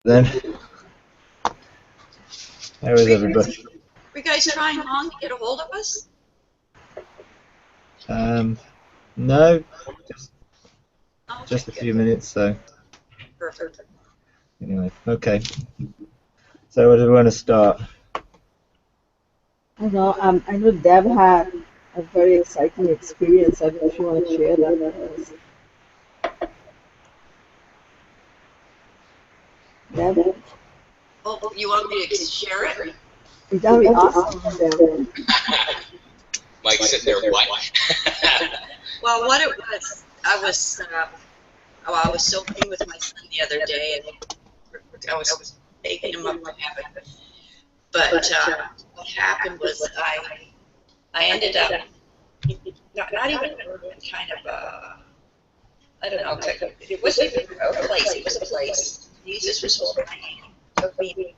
Then, how is Were you, everybody? were you guys trying long to get a hold of us? No, just Oh, okay, just a good. few minutes. So Perfect. anyway, okay. So where do we want to start? I know, I know Deb had a very exciting experience. I don't know if you want to share that with us. Deb, Oh, you want me to share it? that would be awesome, Deb. Mike's sitting there, what? Well, what it was, I was celebrating with my son the other day, and I was taking him up to heaven. But what happened was I ended up not even kind of I don't know. It wasn't even a place. It was a place. Jesus was holding my hand, took me,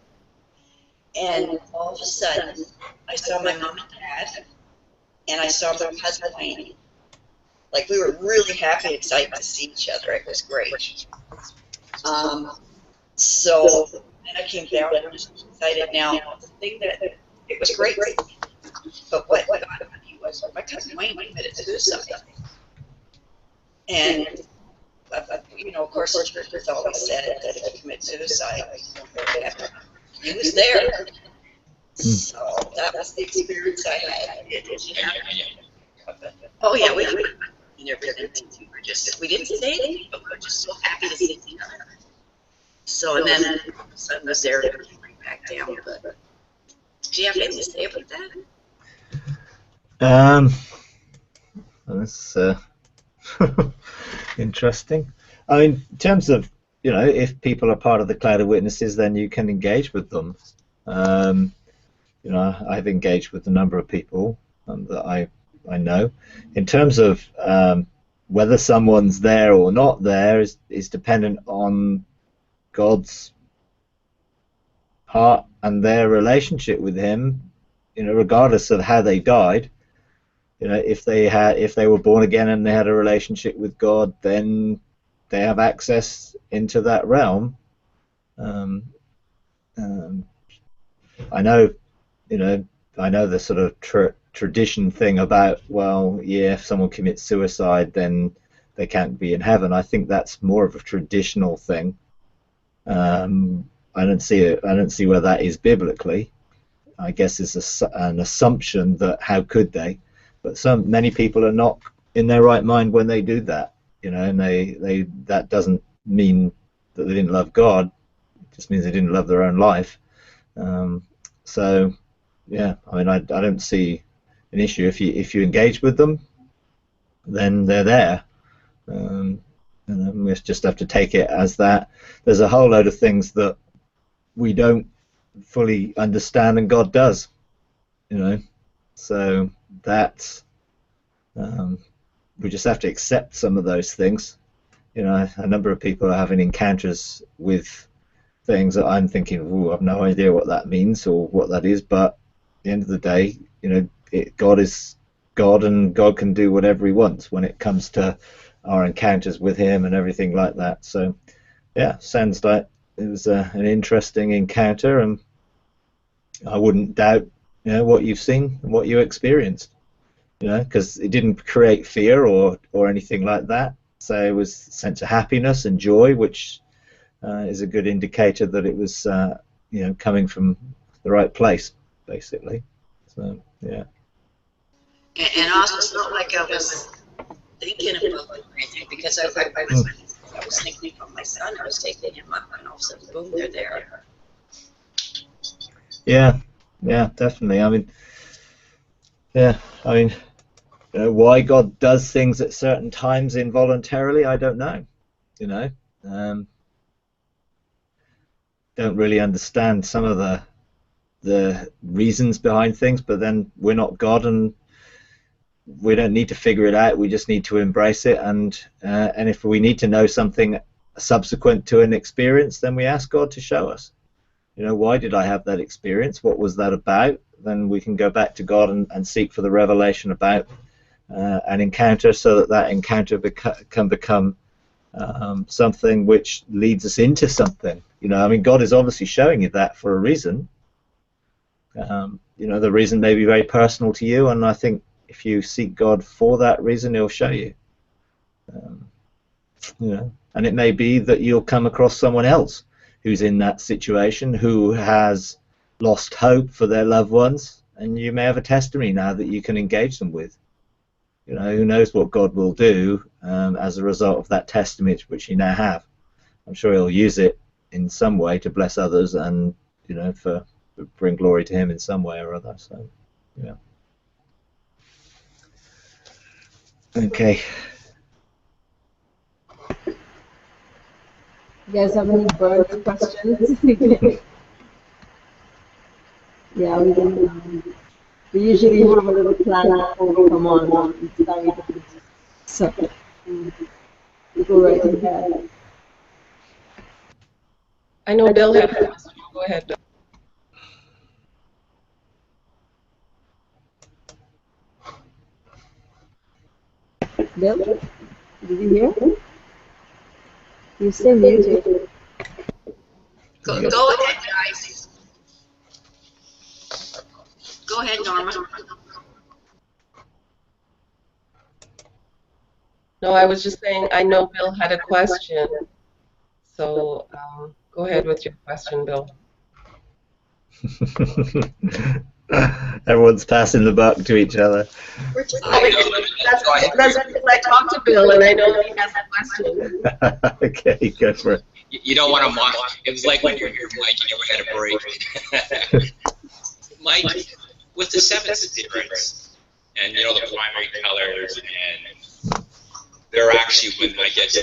and all of a sudden, I saw my mom and dad, and I saw their husband Wayne. Like, we were really happy and excited to see each other. It was great. So then I came down and was excited. Now, the thing that it was great, but what got me was my cousin Wayne committed suicide. And, of course, the church has always said that if you commit suicide, you don't go to heaven. He was there. So that was the experience I had. Oh, yeah, we and everything. We didn't say anything, but we were just so happy to see each other. So, and then the sun was there to bring back down. But do you have anything to say about that? That's interesting. I mean, in terms of, if people are part of the cloud of witnesses, then you can engage with them. I've engaged with a number of people that I know. In terms of whether someone's there or not there is dependent on God's heart and their relationship with Him. Regardless of how they died. If they were born again and they had a relationship with God, then they have access into that realm. I know, I know the sort of tradition thing about, well, yeah, if someone commits suicide, then they can't be in heaven. I think that's more of a traditional thing. I don't see where that is biblically. I guess it's an assumption that how could they? But many people are not in their right mind when they do that, and they that doesn't mean that they didn't love God. It just means they didn't love their own life. So, yeah, I mean, I don't see an issue if you engage with them, then they're there. And we just have to take it as that. There's a whole load of things that we don't fully understand, and God does. So that's we just have to accept some of those things. A number of people are having encounters with things that I'm thinking, "Ooh, I've no idea what that means or what that is." But at the end of the day, God is God, and God can do whatever He wants when it comes to our encounters with Him and everything like that. So, yeah, sounds like it was an interesting encounter, and I wouldn't doubt what you've seen and what you experienced. Because it didn't create fear or anything like that. So it was a sense of happiness and joy, which is a good indicator that it was coming from the right place, basically. So yeah. And also, it's not like I was thinking about it or anything, because I was thinking about my son. I was taking him up, and all of a sudden, boom, they're there. Yeah, definitely. I mean, why God does things at certain times involuntarily, I don't know. Don't really understand some of the reasons behind things, but then we're not God, and we don't need to figure it out. We just need to embrace it, and if we need to know something subsequent to an experience, then we ask God to show us. Why did I have that experience? What was that about? Then we can go back to God and seek for the revelation about an encounter, so that encounter can become something which leads us into something. You know, I mean, God is obviously showing you that for a reason. You know, the reason may be very personal to you, and I think if you seek God for that reason, He'll show you. You know, and it may be that you'll come across someone else who's in that situation, who has lost hope for their loved ones, and you may have a testimony now that you can engage them with. You know, who knows what God will do as a result of that testimony which you now have. I'm sure He'll use it in some way to bless others, and you know, for bring glory to Him in some way or other. So, yeah. Okay. You guys have any bird questions? Yeah, we usually have a little plan before we come on. So, go right ahead. I know Bill had a question. Go ahead, Bill. Bill, did you hear? You still muted. Go ahead, guys. Go ahead, Norma. No, I was just saying I know Bill had a question. So go ahead with your question, Bill. Everyone's passing the buck to each other. That's because I talked to Bill and I know he has a question. Okay, go for it. You don't want to mock. It was like when you're here, Mike, you never had a break. Mike, with the seven spirits, and you know the primary colors, and they're actually, when I guess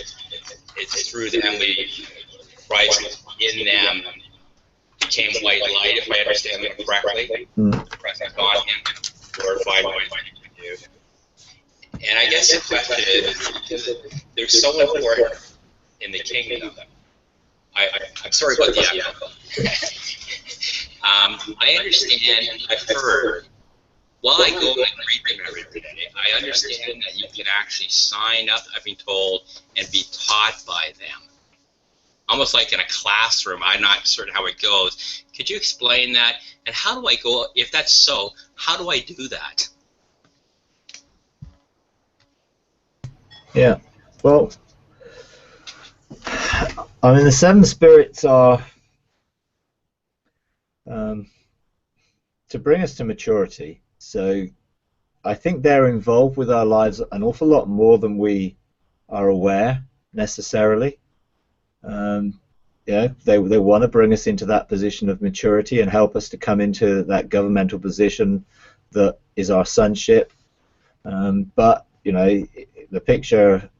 it's through them, Christ in them became white light, if I understand it correctly. Present on Him, glorified what He can do. And I guess the question is, because they're so important in the kingdom. I'm sorry about the echo. I understand, I've heard, while I go and read them every day, I understand that you can actually sign up, I've been told, and be taught by them. Almost like in a classroom. I'm not certain how it goes. Could you explain that? And how do I go, if that's so, how do I do that? Yeah, well, I mean, the seven spirits are to bring us to maturity. So I think they're involved with our lives an awful lot more than we are aware necessarily. Yeah, they want to bring us into that position of maturity and help us to come into that governmental position that is our sonship. But you know, the picture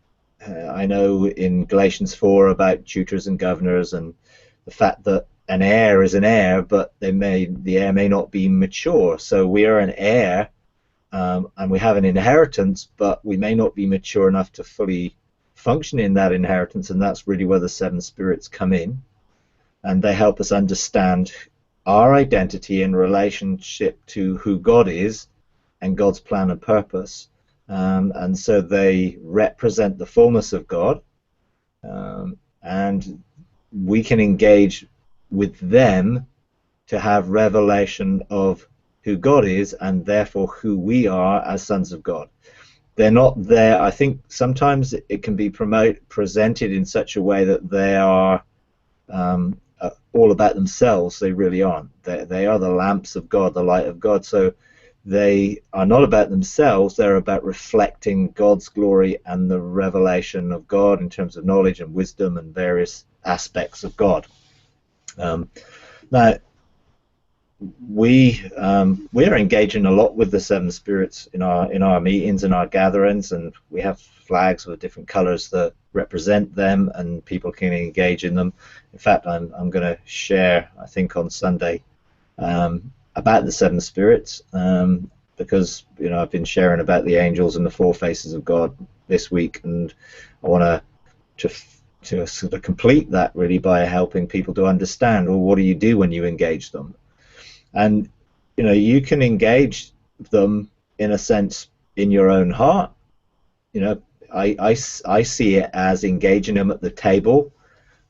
I know in Galatians 4 about tutors and governors, and the fact that an heir is an heir, but the heir may not be mature. So we are an heir, and we have an inheritance, but we may not be mature enough to fully function in that inheritance, and that's really where the seven spirits come in, and they help us understand our identity in relationship to who God is and God's plan and purpose. And so they represent the fullness of God, and we can engage with them to have revelation of who God is and therefore who we are as sons of God. They're not there. I think sometimes it can be presented in such a way that they are all about themselves. They really aren't. They are the lamps of God, the light of God. So they are not about themselves. They're about reflecting God's glory and the revelation of God in terms of knowledge and wisdom and various aspects of God. Now, we are engaging a lot with the seven spirits in our meetings and our gatherings, and we have flags with different colors that represent them, and people can engage in them. In fact, I'm going to share, I think, on Sunday about the seven spirits, because I've been sharing about the angels and the four faces of God this week, and I want to sort of complete that really by helping people to understand, well, what do you do when you engage them? And you can engage them in a sense in your own heart. I see it as engaging them at the table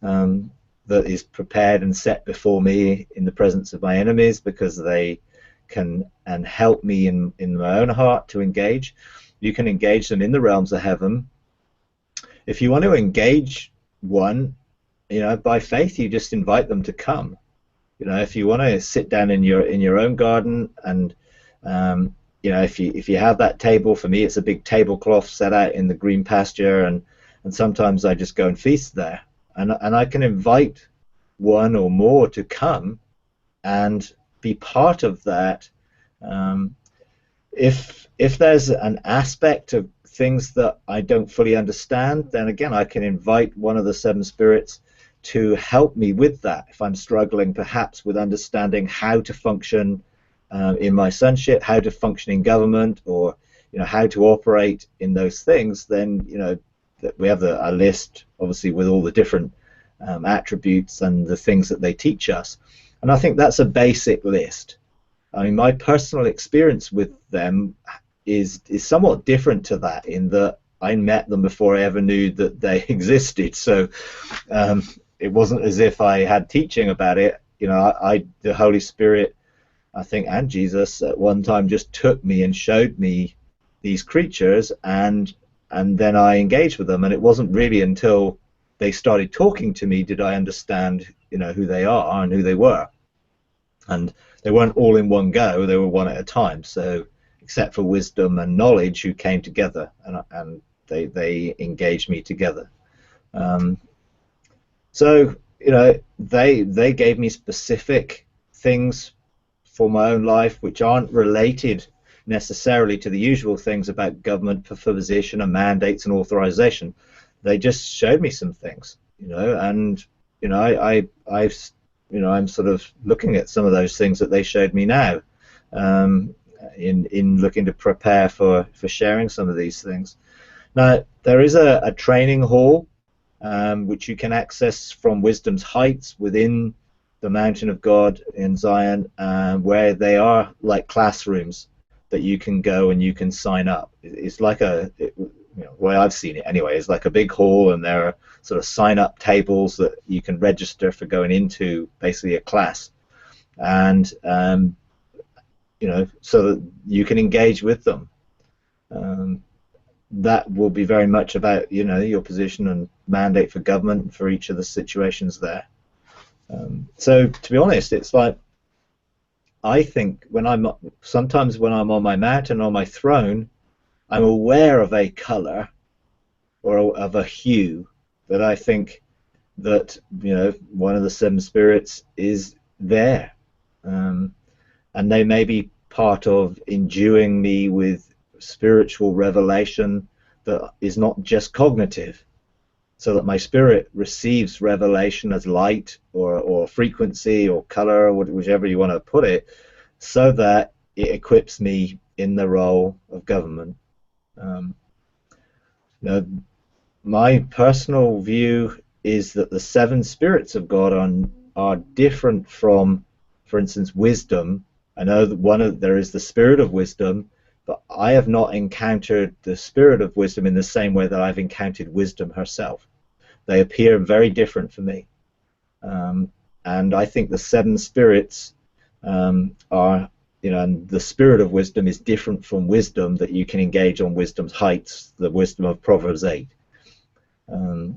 that is prepared and set before me in the presence of my enemies, because they can and help me in my own heart to engage. You can engage them in the realms of heaven. If you want to engage one, by faith, you just invite them to come. If you want to sit down in your own garden, and if you have that table, for me it's a big tablecloth set out in the green pasture, and sometimes I just go and feast there, and I can invite one or more to come and be part of that. If there's an aspect of things that I don't fully understand, then again I can invite one of the seven spirits to help me with that. If I'm struggling perhaps with understanding how to function in my sonship, how to function in government, or how to operate in those things, then we have a list obviously with all the different attributes and the things that they teach us, and I think that's a basic list. I mean, my personal experience with them is somewhat different to that, in that I met them before I ever knew that they existed. So it wasn't as if I had teaching about it. The Holy Spirit, I think, and Jesus at one time just took me and showed me these creatures, and then I engaged with them. And it wasn't really until they started talking to me did I understand, who they are and who they were. And they weren't all in one go; they were one at a time. So, except for wisdom and knowledge, who came together, and they engaged me together. So they gave me specific things for my own life, which aren't related necessarily to the usual things about government for position and mandates and authorization. They just showed me some things, and I'm sort of looking at some of those things that they showed me now, in looking to prepare for sharing some of these things. Now, there is a training hall which you can access from Wisdom's Heights within the Mountain of God in Zion, where they are like classrooms that you can go and you can sign up. It's like the way I've seen it anyway, is like a big hall, and there are sort of sign-up tables that you can register for going into basically a class, and so that you can engage with them. That will be very much about your position and mandate for government for each of the situations there. So to be honest, it's like, I think sometimes when I'm on my mountain, on my throne, I'm aware of a color or of a hue that I think that one of the seven spirits is there, and they may be part of enduing me with spiritual revelation that is not just cognitive, so that my spirit receives revelation as light or frequency or color, or whichever you want to put it, so that it equips me in the role of government. My personal view is that the seven spirits of God are different from, for instance, wisdom. I know that there is the spirit of wisdom, but I have not encountered the spirit of wisdom in the same way that I've encountered wisdom herself. They appear very different for me, and I think the seven spirits are, and the spirit of wisdom is different from wisdom that you can engage on Wisdom's Heights, the wisdom of Proverbs 8. The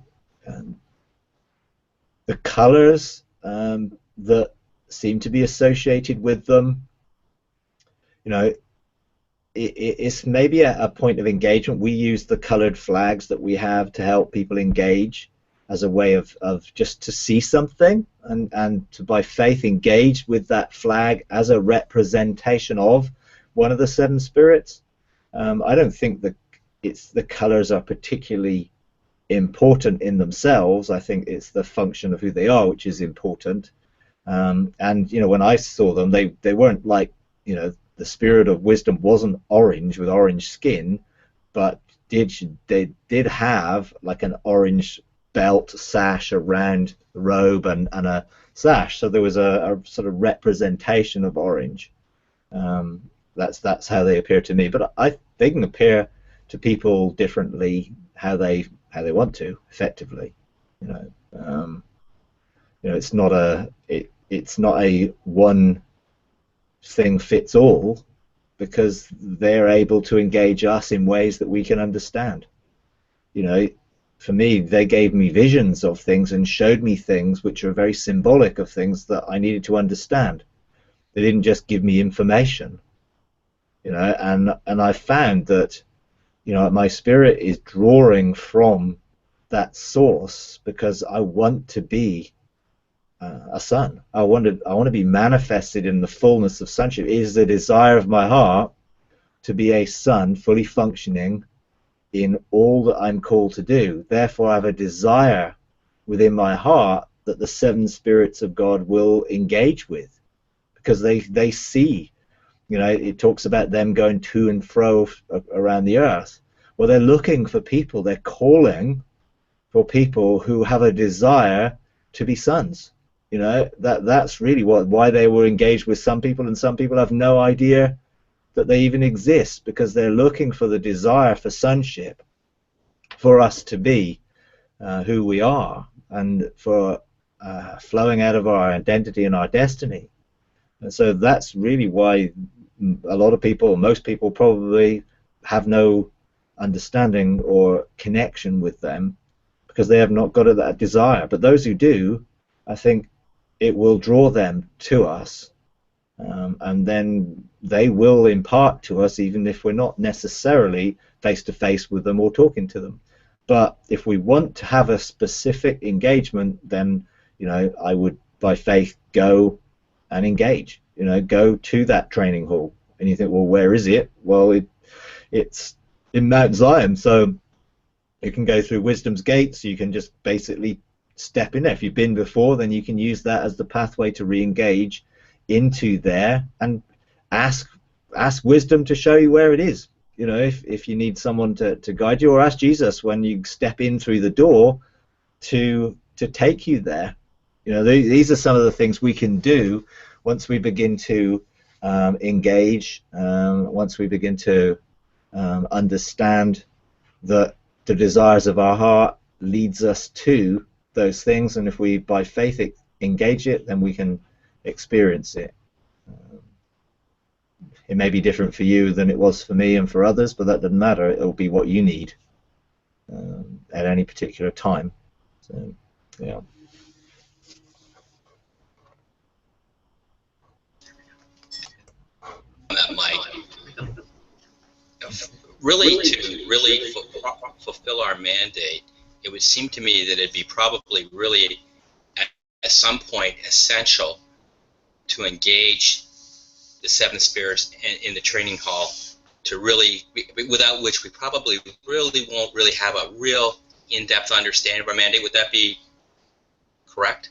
colors that seem to be associated with them, it's maybe a point of engagement. We use the colored flags that we have to help people engage as a way of just to see something and to, by faith, engage with that flag as a representation of one of the seven spirits. I don't think that the colors are particularly important in themselves. I think it's the function of who they are which is important. And when I saw them, they weren't like, the spirit of wisdom wasn't orange with orange skin, but they did have like an orange belt sash around the robe and a sash, so there was a sort of representation of orange. That's how they appear to me, but they can appear to people differently how they want to effectively. It's not a one thing fits all, because they're able to engage us in ways that we can understand. For me, they gave me visions of things and showed me things which are very symbolic of things that I needed to understand. They didn't just give me information, and I found that, my spirit is drawing from that source because I want to be a son. I want to be manifested in the fullness of sonship. It is the desire of my heart to be a son, fully functioning in all that I'm called to do. Therefore, I have a desire within my heart that the seven spirits of God will engage with, because they see, it talks about them going to and fro around the earth. Well, they're looking for people, they're calling for people who have a desire to be sons. That's really why they were engaged with some people, and some people have no idea that they even exist, because they're looking for the desire for sonship, for us to be who we are, and for flowing out of our identity and our destiny. And so that's really why a lot of people, most people, probably have no understanding or connection with them, because they have not got that desire. But those who do, I think it will draw them to us, and then they will impart to us, even if we're not necessarily face to face with them or talking to them. But if we want to have a specific engagement, then I would by faith go and engage. Go to that training hall. And you think, well, where is it? Well, it's in Mount Zion, so you can go through Wisdom's Gates. You can just basically step in there. If you've been before, then you can use that as the pathway to re-engage into there, and ask Wisdom to show you where it is. If you need someone to guide you, or ask Jesus when you step in through the door to take you there. These are some of the things we can do once we begin to engage, once we begin to understand that the desires of our heart leads us to those things, and if we by faith engage it, then we can experience it. It may be different for you than it was for me and for others, but that doesn't matter. It will be what you need at any particular time. So, yeah. That Mike, really to fulfill our mandate, it would seem to me that it'd be probably really at some point essential to engage the seven spirits in the training hall, to really, without which we probably won't really have a real in-depth understanding of our mandate. Would that be correct?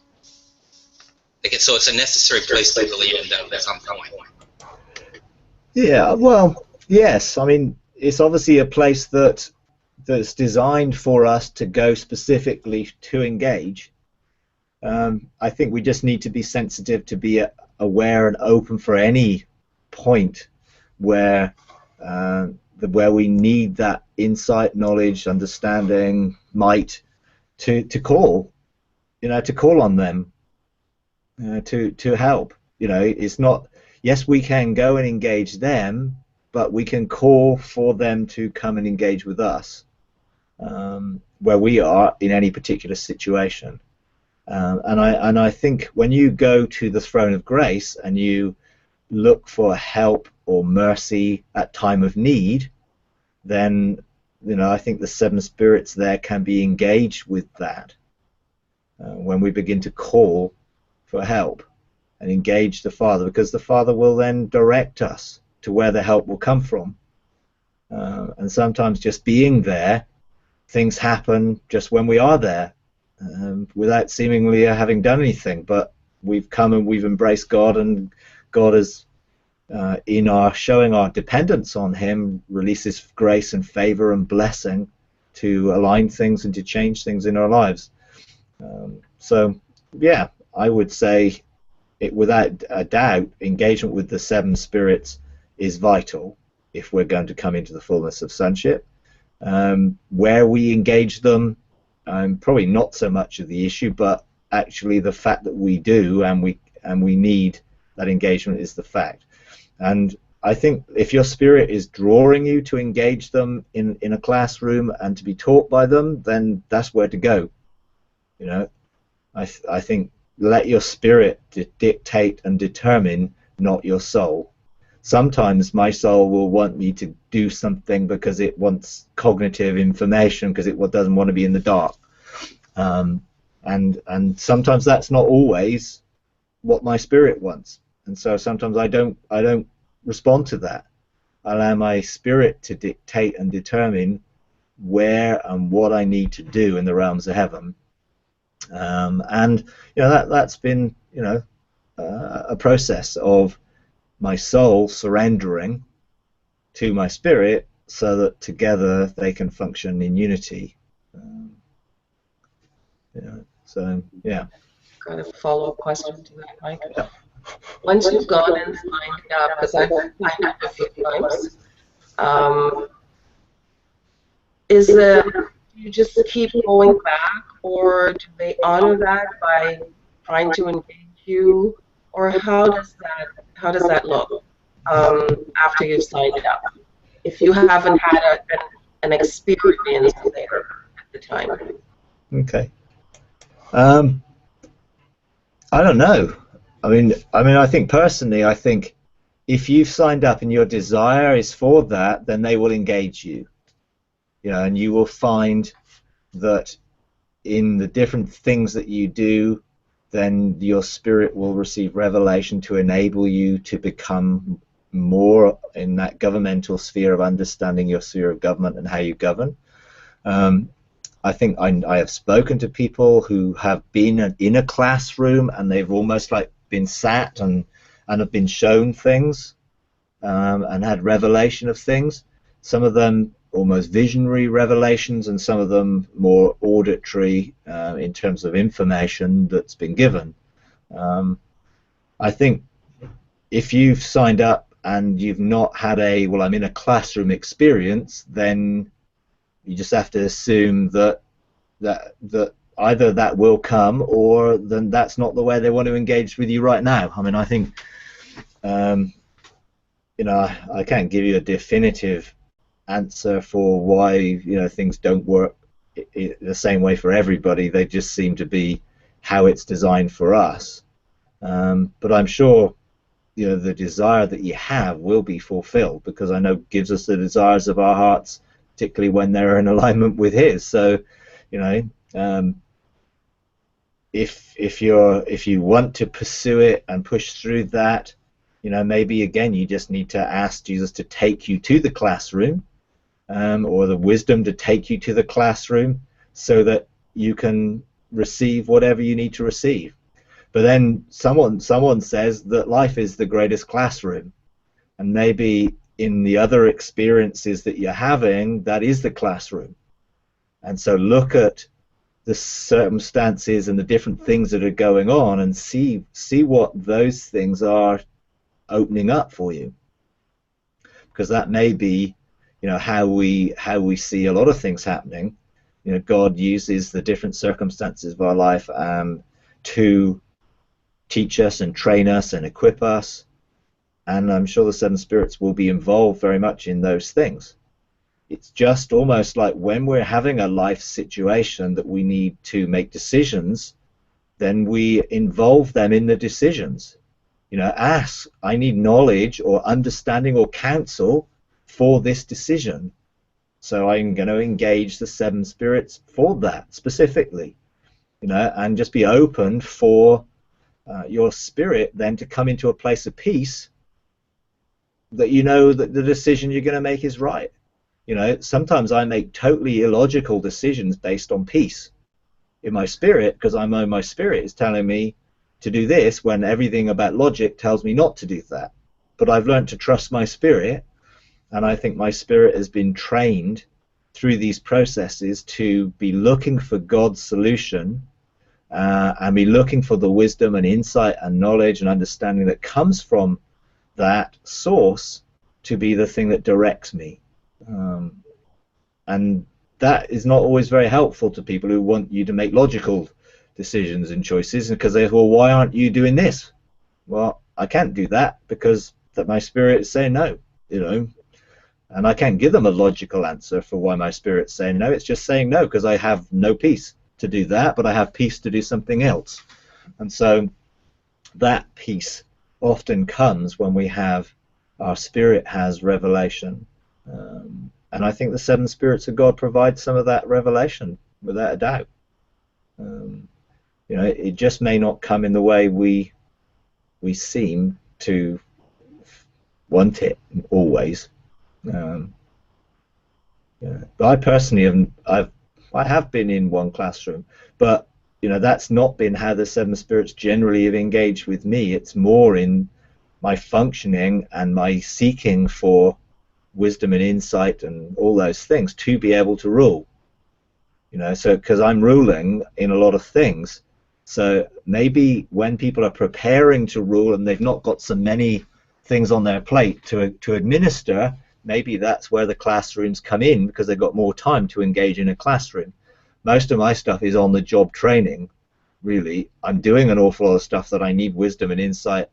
So it's a necessary place to really end up at some point. Yeah, well, yes. I mean, it's obviously a place that's designed for us to go specifically to engage. I think we just need to be sensitive to be aware and open for any point where we need that insight, knowledge, understanding, might to call, to call on them, to help. It's not. Yes, we can go and engage them, but we can call for them to come and engage with us where we are in any particular situation. And I think when you go to the throne of grace and you look for help or mercy at time of need, then I think the seven spirits there can be engaged with that when we begin to call for help and engage the Father, because the Father will then direct us to where the help will come from. And sometimes just being there, things happen just when we are there, without seemingly having done anything. But we've come and we've embraced God, and God is, in our showing our dependence on Him, releases grace and favor and blessing to align things and to change things in our lives. So, yeah, I would say, without a doubt, engagement with the seven spirits is vital if we're going to come into the fullness of sonship. Where we engage them, probably not so much of the issue, but actually the fact that we do and we need that engagement is the fact. And I think if your spirit is drawing you to engage them in a classroom and to be taught by them, then that's where to go. You know, I think let your spirit dictate and determine, not your soul. Sometimes my soul will want me to do something because it wants cognitive information, because it doesn't want to be in the dark. And sometimes that's not always what my spirit wants. And so sometimes I don't respond to that. I allow my spirit to dictate and determine where and what I need to do in the realms of heaven. And you know, that's been, you know, a process of my soul surrendering to my spirit so that together they can function in unity. You know, so yeah. Got a follow-up question to that, Mike. Once you've gone and signed up, because I've signed up a few times, do you just keep going back, or do they honor that by trying to engage you, or how does that look after you've signed up? If you haven't had an experience there at the time. Okay. I don't know. I mean, I think personally, I think if you've signed up and your desire is for that, then they will engage you. You know, and you will find that in the different things that you do, then your spirit will receive revelation to enable you to become more in that governmental sphere of understanding your sphere of government and how you govern. I think I have spoken to people who have been in a classroom and they've almost like been sat and have been shown things and had revelation of things. Some of them almost visionary revelations, and some of them more auditory in terms of information that's been given. I think if you've signed up and you've not had well, I'm in a classroom experience, then you just have to assume that either that will come, or then that's not the way they want to engage with you right now. I mean, I think you know, I can't give you a definitive answer for why, you know, things don't work the same way for everybody. They just seem to be how it's designed for us. But I'm sure, you know, the desire that you have will be fulfilled, because I know it gives us the desires of our hearts, particularly when they're in alignment with His. So, you know, if you want to pursue it and push through that, you know, maybe again you just need to ask Jesus to take you to the classroom, or the wisdom to take you to the classroom, so that you can receive whatever you need to receive. But then someone says that life is the greatest classroom, and maybe in the other experiences that you're having, that is the classroom. And so look at the circumstances and the different things that are going on, and see what those things are opening up for you, because that may be, you know, how we see a lot of things happening. You know, God uses the different circumstances of our life to teach us and train us and equip us, and I'm sure the seven spirits will be involved very much in those things. It's just almost like when we're having a life situation that we need to make decisions, then we involve them in the decisions. You know, ask, I need knowledge or understanding or counsel for this decision. So I'm going to engage the seven spirits for that specifically, you know, and just be open for your spirit then to come into a place of peace, that you know that the decision you're going to make is right. You know, sometimes I make totally illogical decisions based on peace in my spirit, because I know my spirit is telling me to do this when everything about logic tells me not to do that. But I've learned to trust my spirit, and I think my spirit has been trained through these processes to be looking for God's solution, and be looking for the wisdom and insight and knowledge and understanding that comes from that source to be the thing that directs me. and that is not always very helpful to people who want you to make logical decisions and choices, because they say, well, why aren't you doing this? Well, I can't do that because that my spirit is saying no, you know, and I can't give them a logical answer for why my spirit's saying no. It's just saying no because I have no peace to do that, but I have peace to do something else. And so that peace often comes when we have, our spirit has revelation. And I think the seven spirits of God provide some of that revelation, without a doubt. You know, it just may not come in the way we seem to want it always. Yeah. But I personally I have been in one classroom, but you know, that's not been how the seven spirits generally have engaged with me. It's more in my functioning and my seeking for wisdom and insight and all those things to be able to rule. You know, so because I'm ruling in a lot of things, so maybe when people are preparing to rule and they've not got so many things on their plate to administer, maybe that's where the classrooms come in, because they've got more time to engage in a classroom. Most of my stuff is on the job training, really. I'm doing an awful lot of stuff that I need wisdom and insight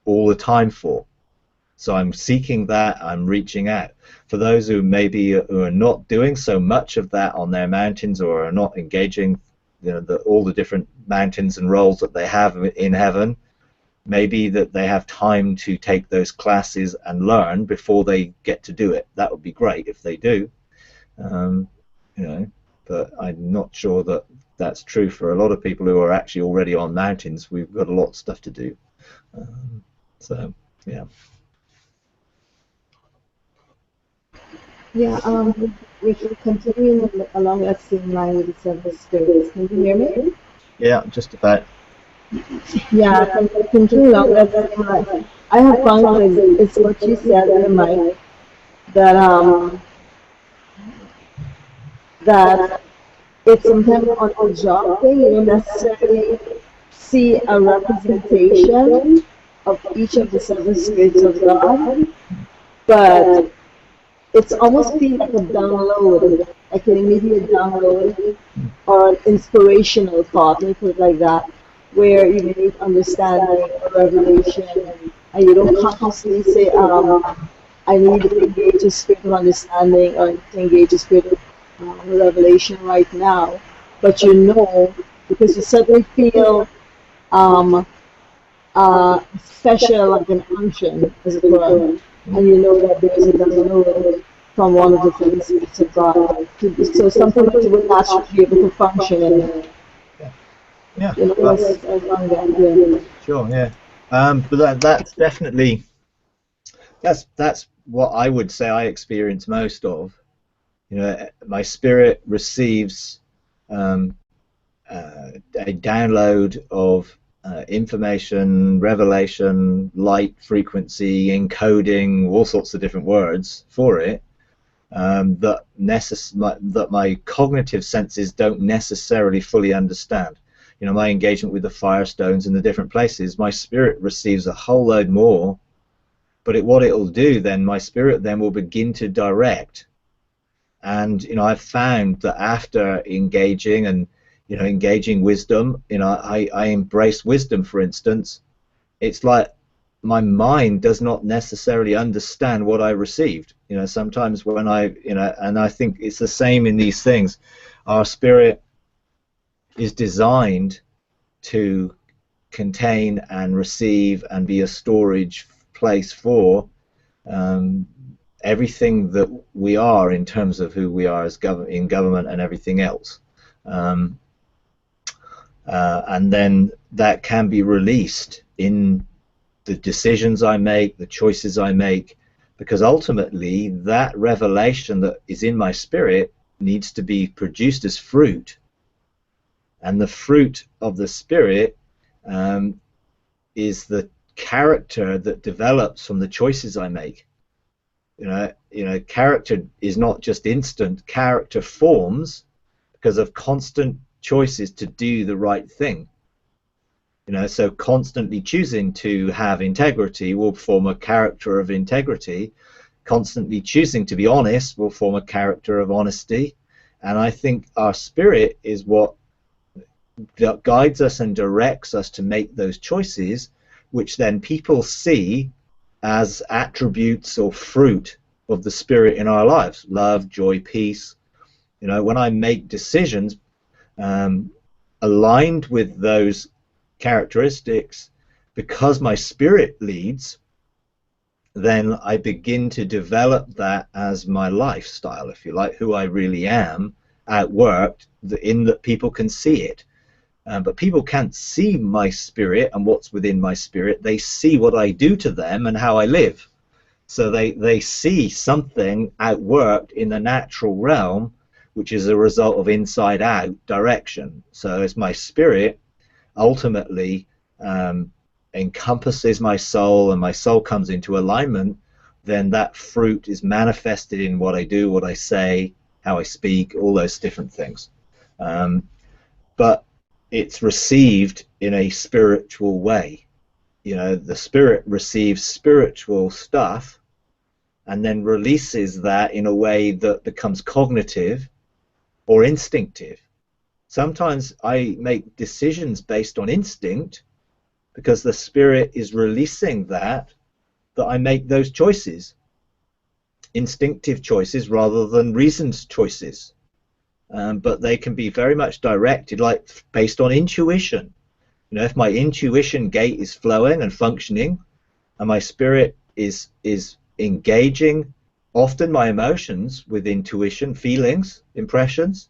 all the time for. So I'm seeking that, I'm reaching out. For those who who are not doing so much of that on their mountains, or are not engaging, you know, all the different mountains and roles that they have in heaven, maybe that they have time to take those classes and learn before they get to do it. That would be great if they do. You know, but I'm not sure that that's true for a lot of people who are actually already on mountains. We've got a lot of stuff to do. So, yeah. Yeah, we can continue along that same line with the seven spirits. Can you hear me? Yeah, just about. Yeah, continue along that same line. I have found it's what you said in the mic, that that it's sometimes on a job thing, you don't necessarily see a representation of each of the seven spirits of God, but it's almost feel like a download, like an immediate download or an inspirational thought, let me put it like that, where you need understanding or revelation, and you don't consciously say, I need to engage a spirit of understanding or to engage a spirit of revelation right now, but you know, because you suddenly feel special, like an unction, as it were, and you know that there is a download from one of the seven spirits of God. So something that you would naturally be able to function in. Yeah. You know, I found that, yeah. Sure, yeah. But that's definitely, that's what I would say I experience most of. You know, my spirit receives a download of information, revelation, light, frequency, encoding, all sorts of different words for it, that my cognitive senses don't necessarily fully understand. You know, my engagement with the firestones in the different places, my spirit receives a whole load more, but what it'll do then, my spirit then will begin to direct. And, you know, I've found that after engaging and, you know, engaging wisdom, you know, I embrace wisdom, for instance. It's like my mind does not necessarily understand what I received. You know, sometimes when you know, and I think it's the same in these things. Our spirit is designed to contain and receive and be a storage place for everything that we are, in terms of who we are as in government and everything else. And then that can be released in the decisions I make, the choices I make, because ultimately that revelation that is in my spirit needs to be produced as fruit. And the fruit of the spirit is the character that develops from the choices I make. You know, character is not just instant. Character forms because of constant choices to do the right thing. You know, so constantly choosing to have integrity will form a character of integrity. constantly choosing to be honest will form a character of honesty. And I think our spirit is what guides us and directs us to make those choices, which then people see as attributes or fruit of the spirit in our lives: love, joy, peace. You know, when I make decisions aligned with those characteristics, because my spirit leads, then I begin to develop that as my lifestyle, if you like, who I really am at work, in that people can see it. But people can't see my spirit and what's within my spirit. They see what I do to them and how I live. So they see something outworked in the natural realm, which is a result of inside out direction. So as my spirit ultimately encompasses my soul, and my soul comes into alignment, then that fruit is manifested in what I do, what I say, how I speak, all those different things. But it's received in a spiritual way. You know, the spirit receives spiritual stuff and then releases that in a way that becomes cognitive or instinctive. Sometimes I make decisions based on instinct because the spirit is releasing that I make those choices, instinctive choices rather than reasoned choices. But they can be very much directed, like based on intuition. You know, if my intuition gate is flowing and functioning, and my spirit is engaging often my emotions with intuition, feelings, impressions,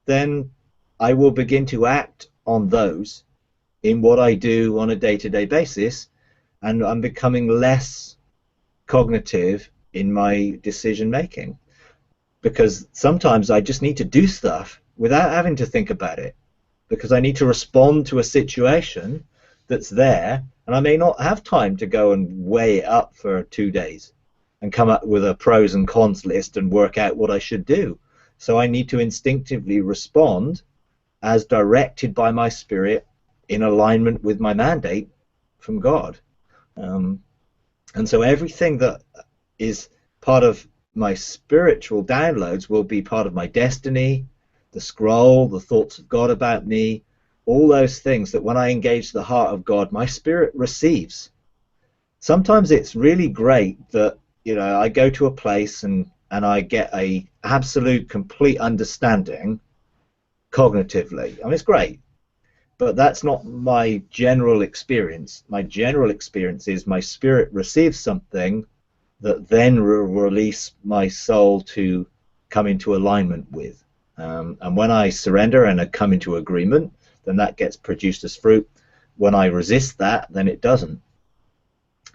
then I will begin to act on those in what I do on a day-to-day basis, and I'm becoming less cognitive in my decision making. Because sometimes I just need to do stuff without having to think about it, because I need to respond to a situation that's there, and I may not have time to go and weigh it up for 2 days and come up with a pros and cons list and work out what I should do. So I need to instinctively respond as directed by my spirit in alignment with my mandate from God. And so everything that is part of my spiritual downloads will be part of my destiny, the scroll, the thoughts of God about me, all those things that when I engage the heart of God, my spirit receives. Sometimes it's really great that, you know, I go to a place and I get a absolute complete understanding cognitively. I mean, it's great, but that's not my general experience. My general experience is my spirit receives something that then will release my soul to come into alignment with. And when I surrender and I come into agreement, then that gets produced as fruit. When I resist that, then it doesn't,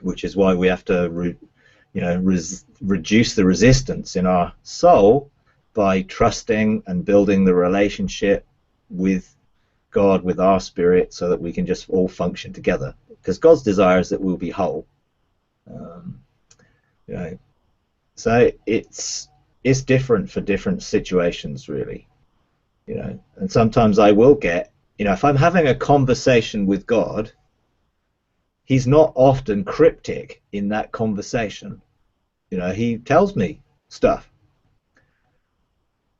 which is why we have to reduce the resistance in our soul by trusting and building the relationship with God, with our spirit, so that we can just all function together. Because God's desire is that we'll be whole. You know, so it's different for different situations, really. You know, and sometimes I will get, you know, if I'm having a conversation with God, He's not often cryptic in that conversation. You know, He tells me stuff.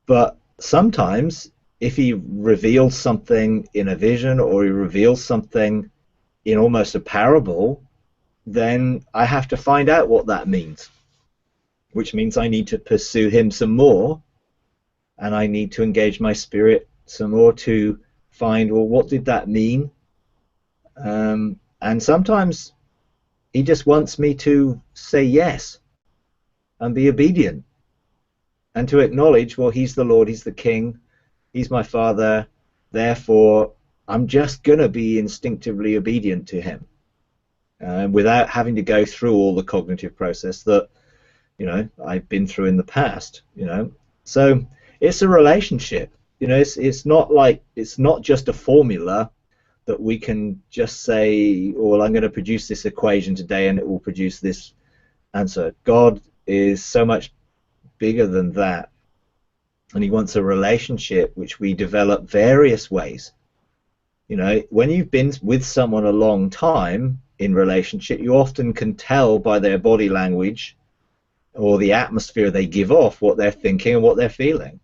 But sometimes, if He reveals something in a vision, or He reveals something in almost a parable, then I have to find out what that means, which means I need to pursue Him some more, and I need to engage my spirit some more to find, well, what did that mean? And sometimes He just wants me to say yes and be obedient, and to acknowledge, well, He's the Lord, He's the King, He's my Father, therefore I'm just going to be instinctively obedient to Him, without having to go through all the cognitive process that, you know, I've been through in the past. You know, so it's a relationship. You know, it's not like, it's not just a formula that we can just say, oh, well, I'm going to produce this equation today and it will produce this answer. God is so much bigger than that, and He wants a relationship which we develop various ways. You know, when you've been with someone a long time in relationship, you often can tell by their body language or the atmosphere they give off, what they're thinking and what they're feeling.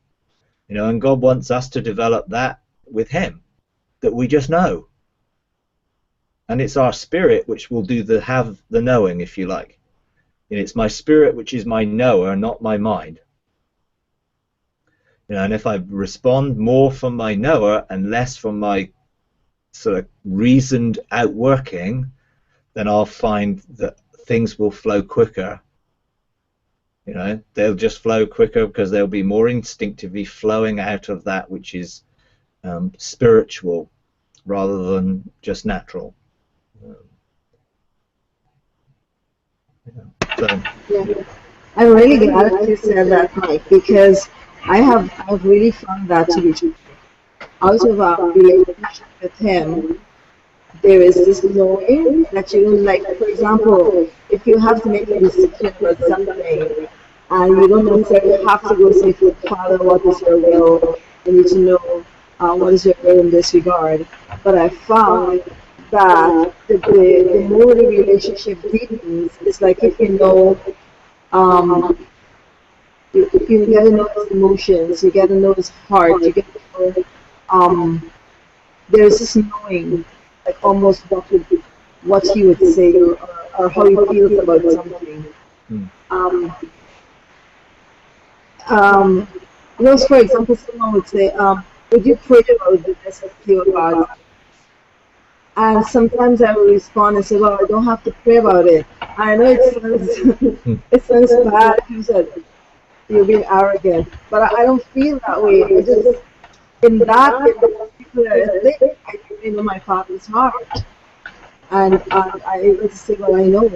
You know, and God wants us to develop that with Him, that we just know. And it's our spirit which will have the knowing, if you like. And it's my spirit which is my knower, not my mind. You know, and if I respond more from my knower and less from my sort of reasoned outworking, then I'll find that things will flow quicker. You know, they'll just flow quicker because they'll be more instinctively flowing out of that which is spiritual rather than just natural. So, Yeah. I'm really glad you said that, Mike, because I've really found that to be true. Out of our relationship with him, there is this knowing that you don't like. For example, if you have to make a decision about something, and you don't necessarily have to go say, Father, what is your will? I need to know what is your will in this regard. But I found that the more the relationship deepens, it's like if you know, you get to know his emotions, you get to know his heart, you get to know, there's this knowing, like almost what he would say or how he feels about something. Just for example, someone would say, would you pray about this with your God? And sometimes I will respond and say, well, I don't have to pray about it. I know it sounds bad if you said you're being arrogant, but I don't feel that way. I just, in that particular thing, I really know my Father's heart. And I able to say, well, I know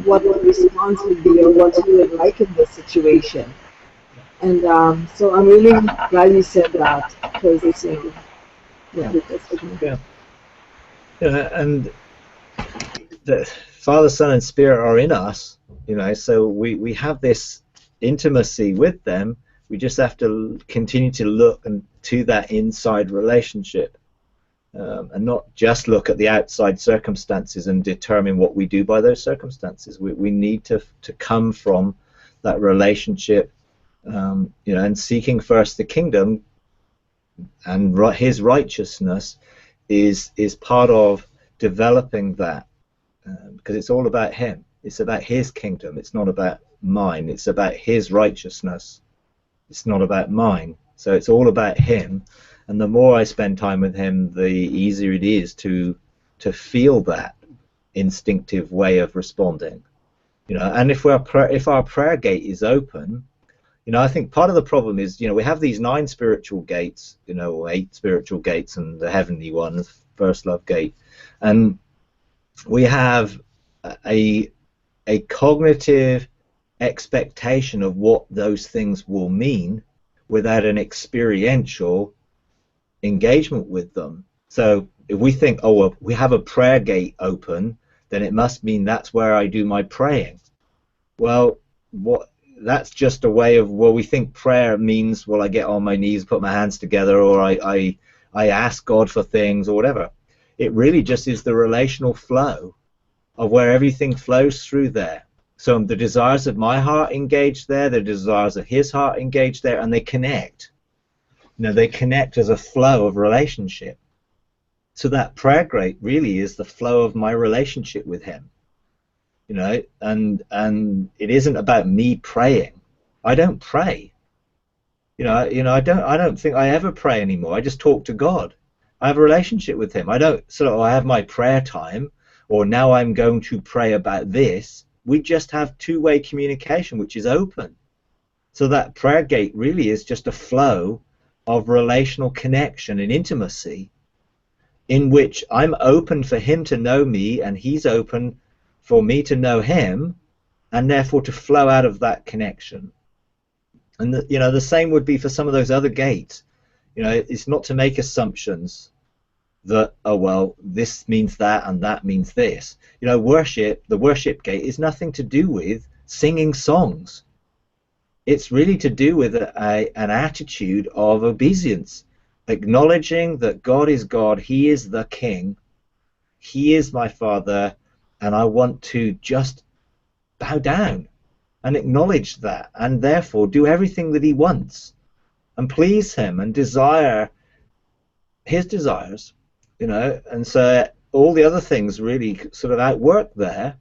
what the response would be or what you would like in this situation. And so I'm really glad you said that, because it's, yeah, that's what yeah. And the Father, Son, and Spirit are in us, you know, so we have this intimacy with them. We just have to continue to look to that inside relationship, and not just look at the outside circumstances and determine what we do by those circumstances. We need to come from that relationship, you know, and seeking first the kingdom and His righteousness is part of developing that, because it's all about Him. It's about His kingdom. It's not about mine. It's about His righteousness. It's not about mine. So it's all about Him. And the more I spend time with Him, the easier it is to feel that instinctive way of responding. You know, and if our prayer gate is open, you know, I think part of the problem is, you know, we have these 9 spiritual gates, you know, or 8 spiritual gates, and the heavenly one, the first love gate, and we have a cognitive expectation of what those things will mean without an experiential engagement with them. So if we think, oh, well, we have a prayer gate open, then it must mean that's where I do my praying. Well, that's just a way of, well, we think prayer means, well, I get on my knees, put my hands together, or I ask God for things or whatever. It really just is the relational flow of where everything flows through there. So the desires of my heart engage there, the desires of His heart engage there, and they connect. You know, they connect as a flow of relationship. So that prayer gate really is the flow of my relationship with Him. You know, and it isn't about me praying. I don't pray. You know, I don't think I ever pray anymore. I just talk to God. I have a relationship with Him. I don't sort of, I have my prayer time, or now I'm going to pray about this. We just have two-way communication, which is open. So that prayer gate really is just a flow of relational connection and intimacy, in which I'm open for Him to know me, and He's open for me to know Him, and therefore to flow out of that connection. And you know, the same would be for some of those other gates. You know, it's not to make assumptions that, oh well, this means that and that means this. You know, the worship gate is nothing to do with singing songs. It's really to do with an attitude of obedience, acknowledging that God is God, He is the King, He is my Father, and I want to just bow down and acknowledge that, and therefore do everything that he wants and please him and desire his desires, you know. And so all the other things really sort of outwork there,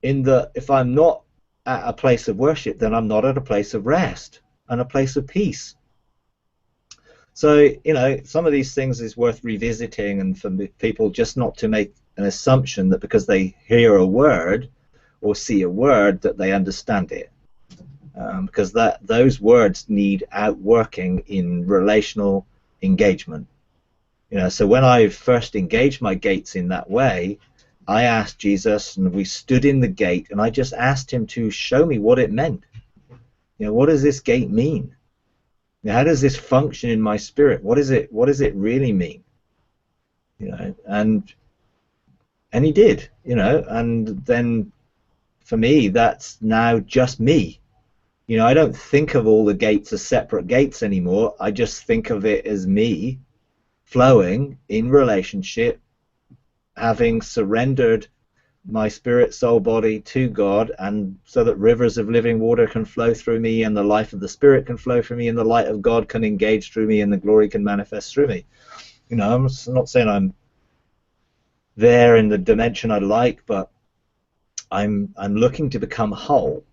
in that if I'm not at a place of worship, then I'm not at a place of rest and a place of peace. So, you know, some of these things is worth revisiting, and for people just not to make an assumption that because they hear a word or see a word that they understand it, because those words need outworking in relational engagement. You know, so when I first engaged my gates in that way, I asked Jesus, and we stood in the gate, and I just asked him to show me what it meant. You know, what does this gate mean? How does this function in my spirit? What is it? What does it really mean? You know, and he did. You know, and then for me, that's now just me. You know, I don't think of all the gates as separate gates anymore. I just think of it as me flowing in relationship, having surrendered my spirit, soul, body to God, and so that rivers of living water can flow through me, and the life of the Spirit can flow through me, and the light of God can engage through me, and the glory can manifest through me. You know, I'm not saying I'm there in the dimension I like, but I'm looking to become whole.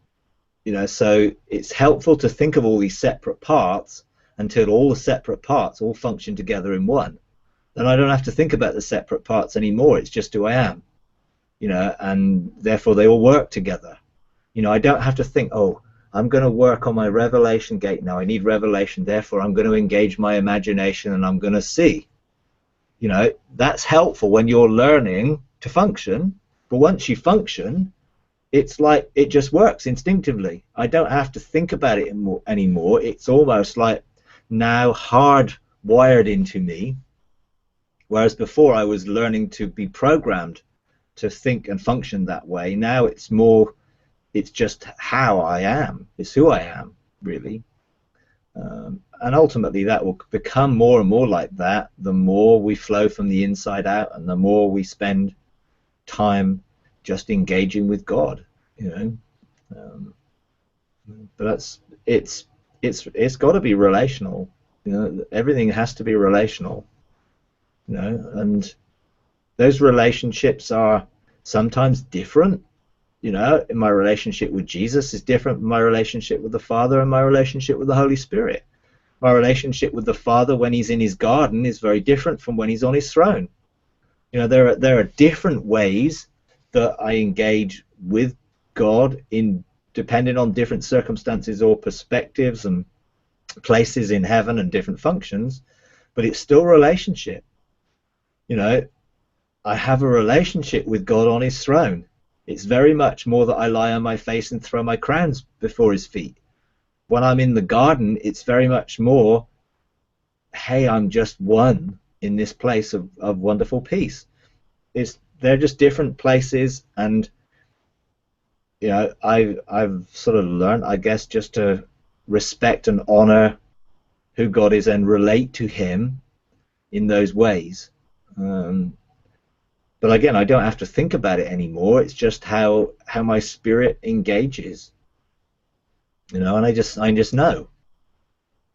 You know, so it's helpful to think of all these separate parts until all the separate parts all function together in one. Then I don't have to think about the separate parts anymore. It's just who I am. You know, and therefore they all work together. You know, I don't have to think, oh, I'm going to work on my revelation gate now. I need revelation, therefore I'm going to engage my imagination and I'm going to see. You know, that's helpful when you're learning to function, but once you function, it's like it just works instinctively. I don't have to think about it anymore. It's almost like now hardwired into me, whereas before I was learning to be programmed to think and function that way. Now it's more, it's just how I am. It's who I am, really. And ultimately that will become more and more like that the more we flow from the inside out, and the more we spend time just engaging with God, you know. But it's got to be relational. You know, everything has to be relational. You know, and those relationships are sometimes different. You know, my relationship with Jesus is different from my relationship with the Father and my relationship with the Holy Spirit. My relationship with the Father when he's in his garden is very different from when he's on his throne. You know, there are different ways that I engage with God in depending on different circumstances or perspectives and places in heaven and different functions, but it's still relationship. You know, I have a relationship with God on his throne. It's very much more that I lie on my face and throw my crowns before his feet. When I'm in the garden, it's very much more, hey, I'm just one in this place of wonderful peace. They're just different places, and you know, I've sort of learned, I guess, just to respect and honor who God is and relate to him in those ways. But again, I don't have to think about it anymore. It's just how my spirit engages. You know, and I just know.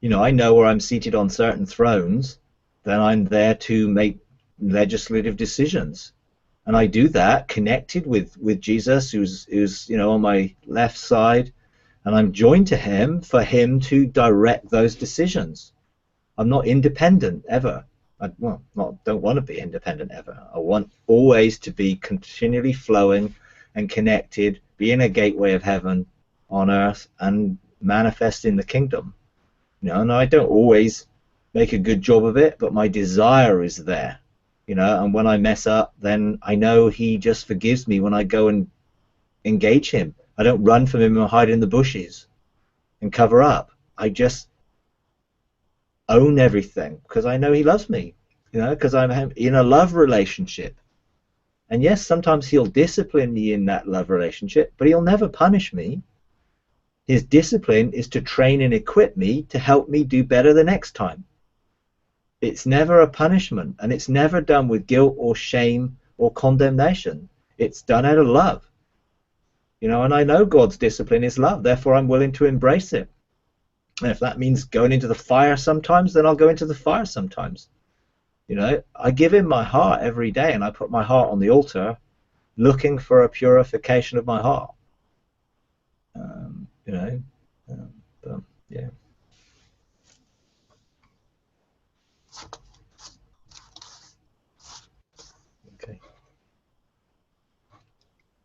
You know, I know where I'm seated on certain thrones, then I'm there to make legislative decisions. And I do that connected with Jesus, who's you know, on my left side, and I'm joined to him for him to direct those decisions. I'm not independent ever. I don't want to be independent ever. I want always to be continually flowing and connected, being a gateway of heaven on earth and manifest in the kingdom. You know, and I don't always make a good job of it, but my desire is there. You know, and when I mess up, then I know he just forgives me when I go and engage him. I don't run from him and hide in the bushes and cover up. I just own everything because I know he loves me, you know, because I'm in a love relationship. And yes, sometimes he'll discipline me in that love relationship, but he'll never punish me. His discipline is to train and equip me to help me do better the next time. It's never a punishment, and it's never done with guilt or shame or condemnation. It's done out of love. You know, and I know God's discipline is love, therefore I'm willing to embrace it. And if that means going into the fire sometimes, then I'll go into the fire sometimes. You know, I give him my heart every day, and I put my heart on the altar looking for a purification of my heart. You know, but yeah. Okay.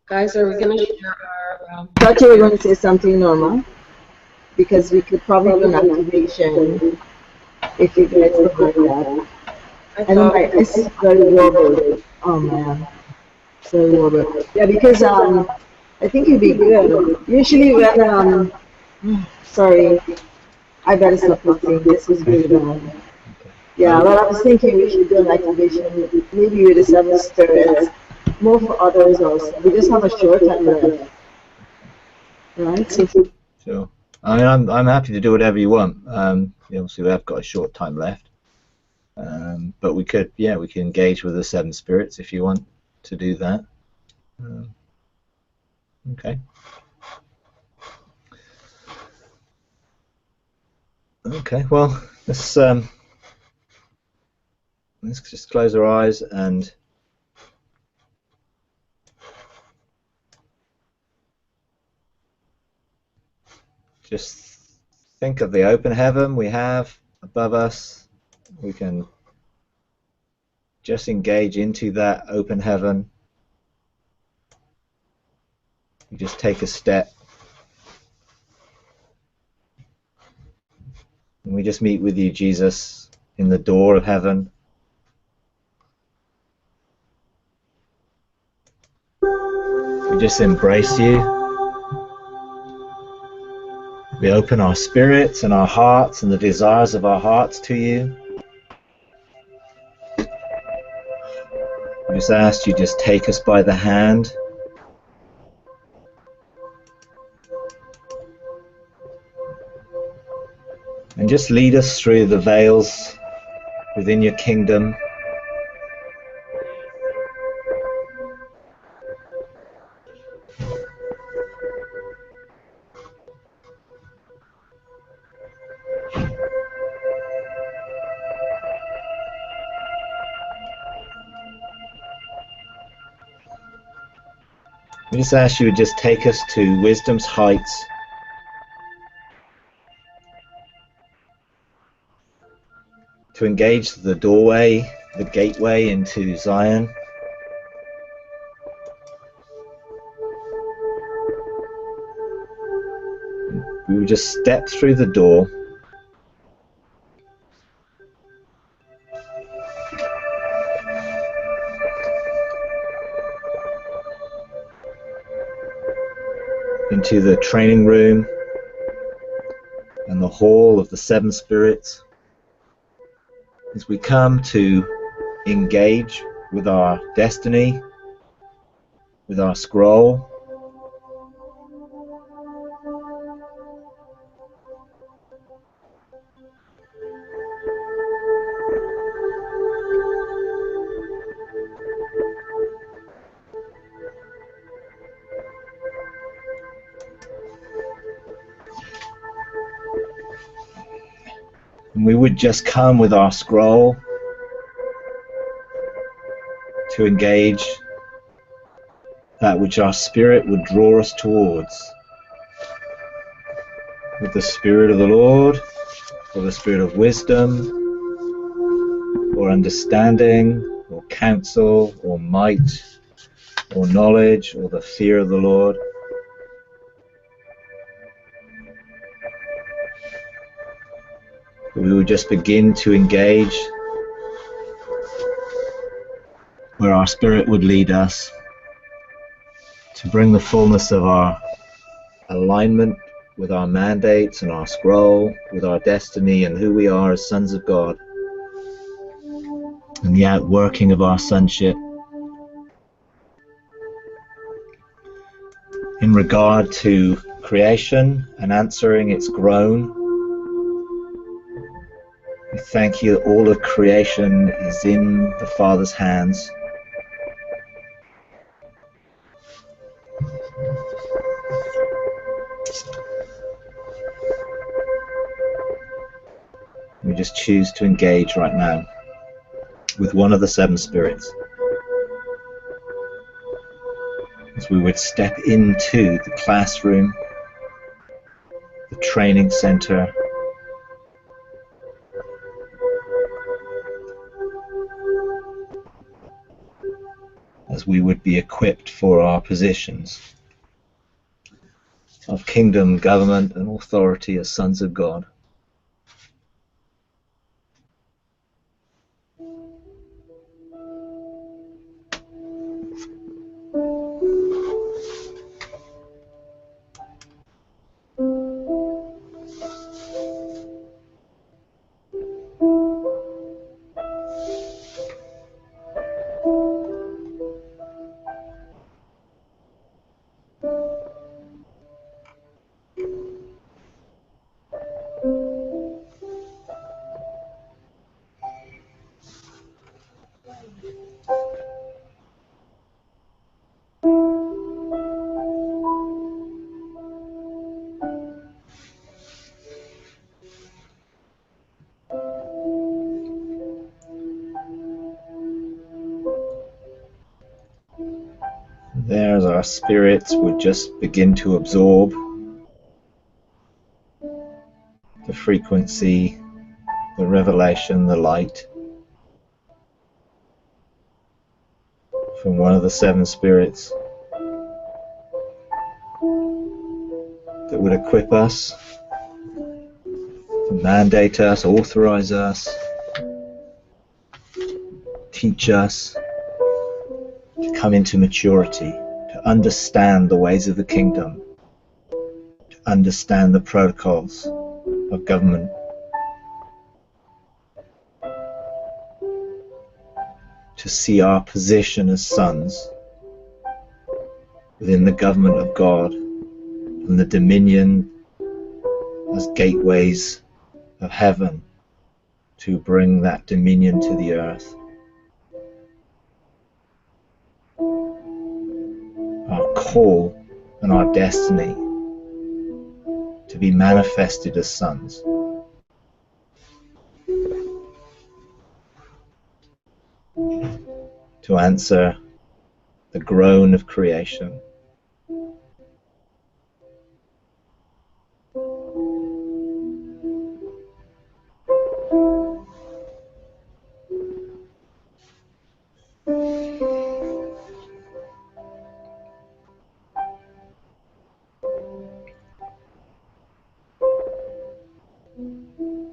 Guys, are we going to share our... I thought you were going to say something, Norma, because we could probably do an activation if you guys would like that. I know my S is very wobbled. Oh man, it's very wobbled. Yeah, because I think it'd be good. Usually when sorry, I better stop listening. This is really bad. Yeah, well, I was thinking we should do an activation, maybe with the 7 spirits, more for others also. We just have a short time left, right? So, Sure. I mean, I'm happy to do whatever you want. Obviously, we have got a short time left, but we could, yeah, we can engage with the 7 spirits if you want to do that. Okay. Okay. Well, let's just close our eyes and just think of the open heaven we have above us. We can just engage into that open heaven. You just take a step. And we just meet with you, Jesus, in the door of heaven. We just embrace you. We open our spirits and our hearts and the desires of our hearts to you. We just ask you just take us by the hand. And just lead us through the veils within your kingdom. We just ask you to just take us to wisdom's heights. To engage the doorway, the gateway into Zion. We would just step through the door. Into the training room and the hall of the 7 spirits. As we come to engage with our destiny, with our scroll, and we would just come with our scroll to engage that which our spirit would draw us towards. With the Spirit of the Lord, or the Spirit of wisdom, or understanding, or counsel, or might, or knowledge, or the fear of the Lord. We would just begin to engage where our spirit would lead us to bring the fullness of our alignment with our mandates and our scroll, with our destiny and who we are as sons of God, and the outworking of our sonship in regard to creation and answering its groan. We thank you that all of creation is in the Father's hands. We just choose to engage right now with one of the 7 spirits. As we would step into the classroom, the training center, as we would be equipped for our positions of kingdom, government, and authority as sons of God. There, as our spirits would just begin to absorb the frequency, the revelation, the light from one of the 7 spirits that would equip us, to mandate us, authorize us, teach us to come into maturity, to understand the ways of the kingdom, to understand the protocols of government, to see our position as sons within the government of God and the dominion as gateways of heaven to bring that dominion to the earth. Our call and our destiny to be manifested as sons. To answer the groan of creation.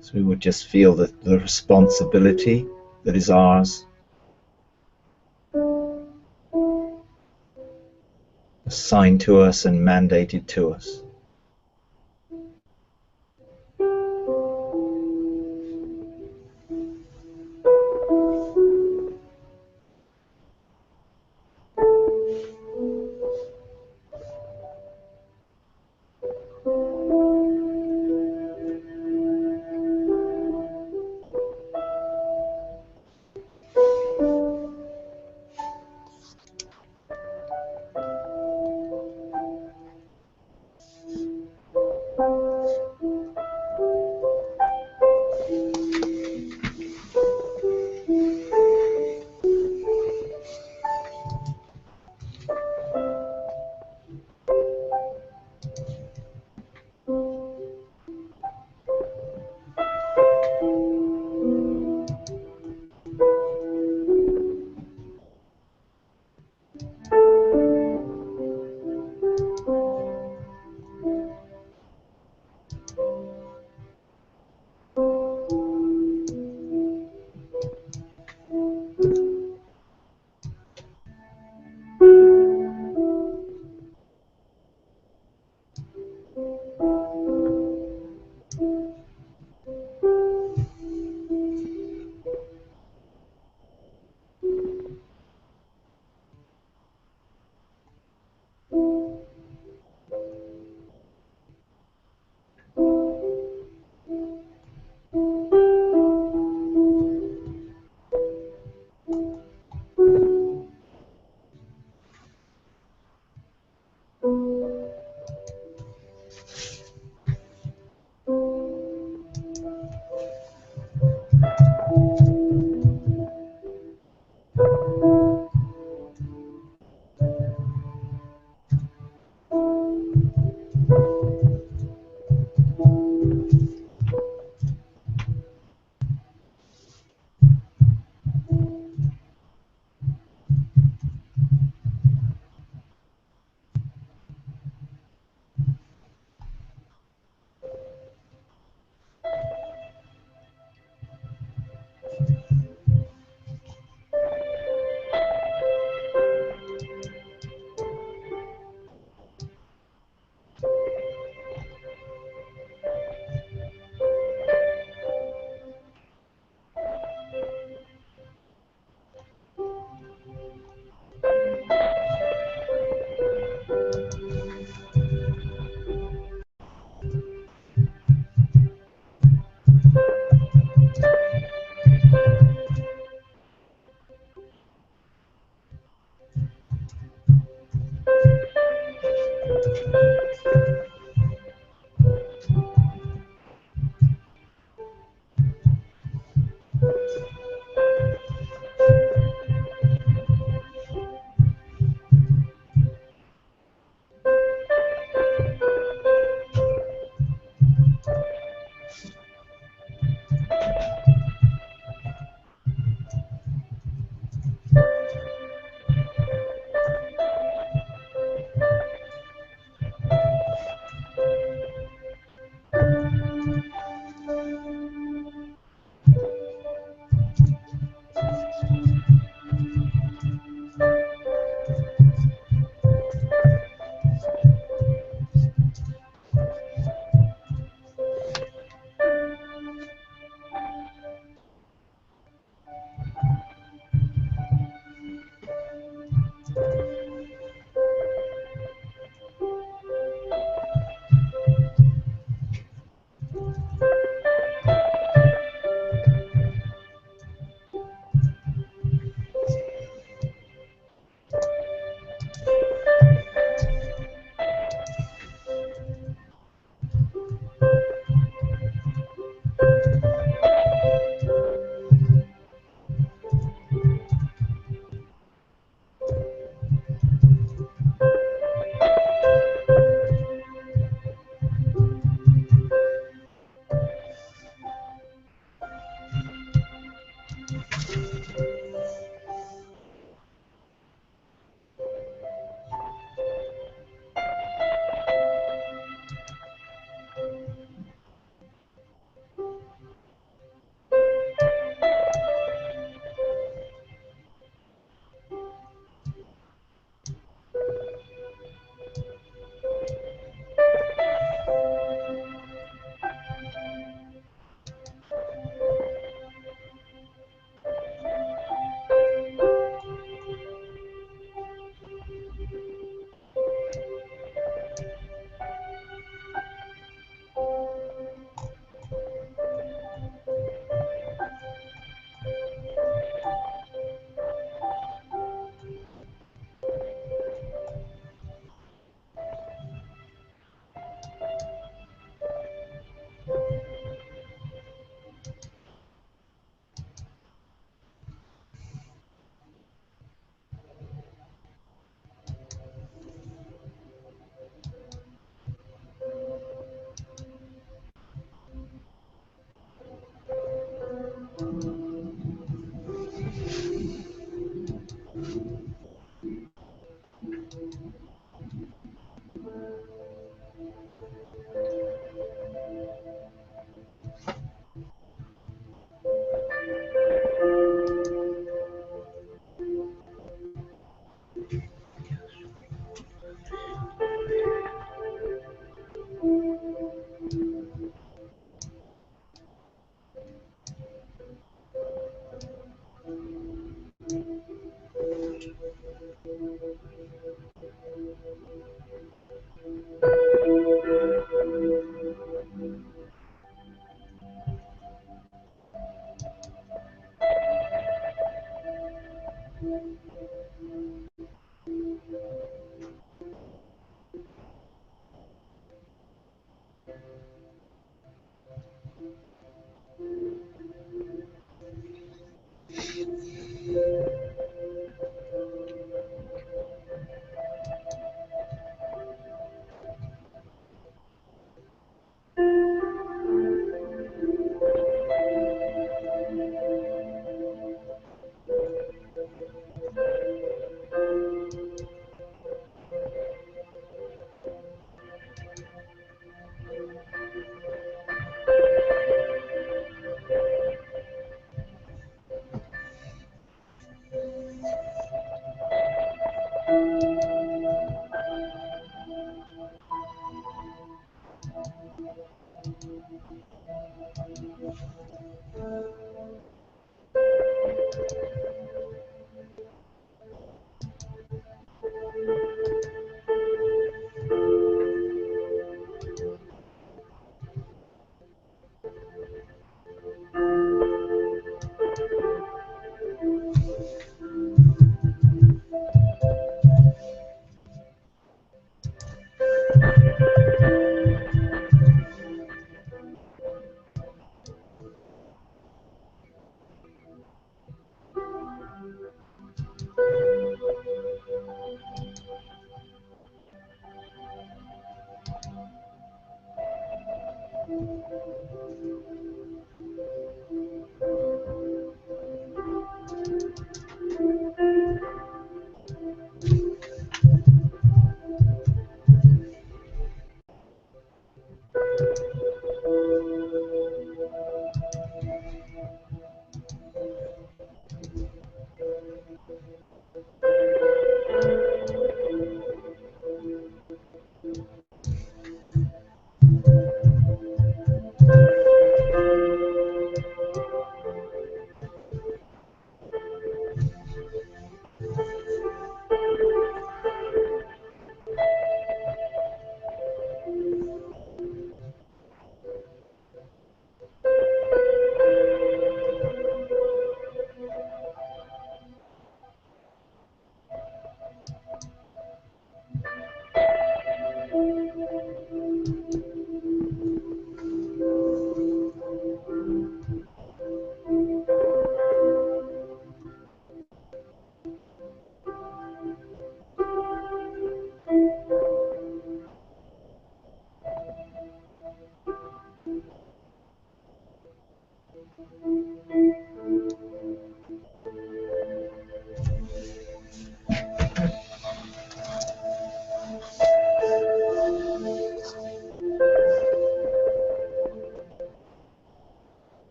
So we would just feel the responsibility that is ours, assigned to us and mandated to us.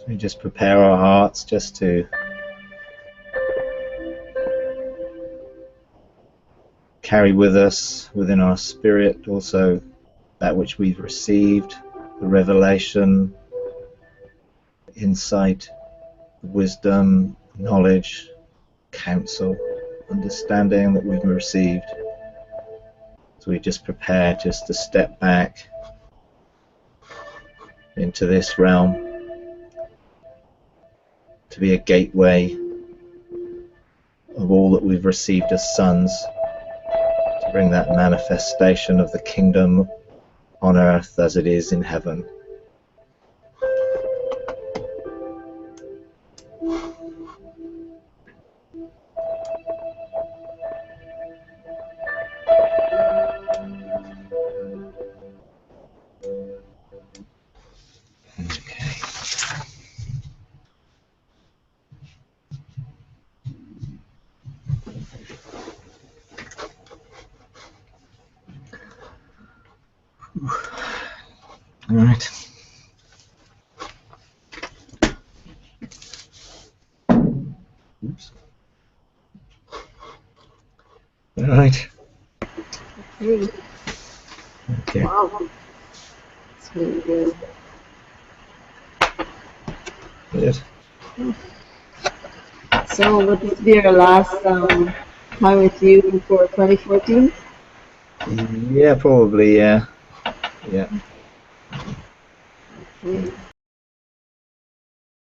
We just prepare our hearts just to carry with us, within our spirit, also that which we've received, the revelation, insight, wisdom, knowledge, counsel, understanding that we've received. So we just prepare just to step back into this realm, to be a gateway of all that we've received as sons, to bring that manifestation of the kingdom on earth as it is in heaven. All right. Oops. All right. Okay. Okay. Wow. It's really good. Good. So would this be your last time with you for 2014? Yeah, probably. Yeah. Yeah. Okay.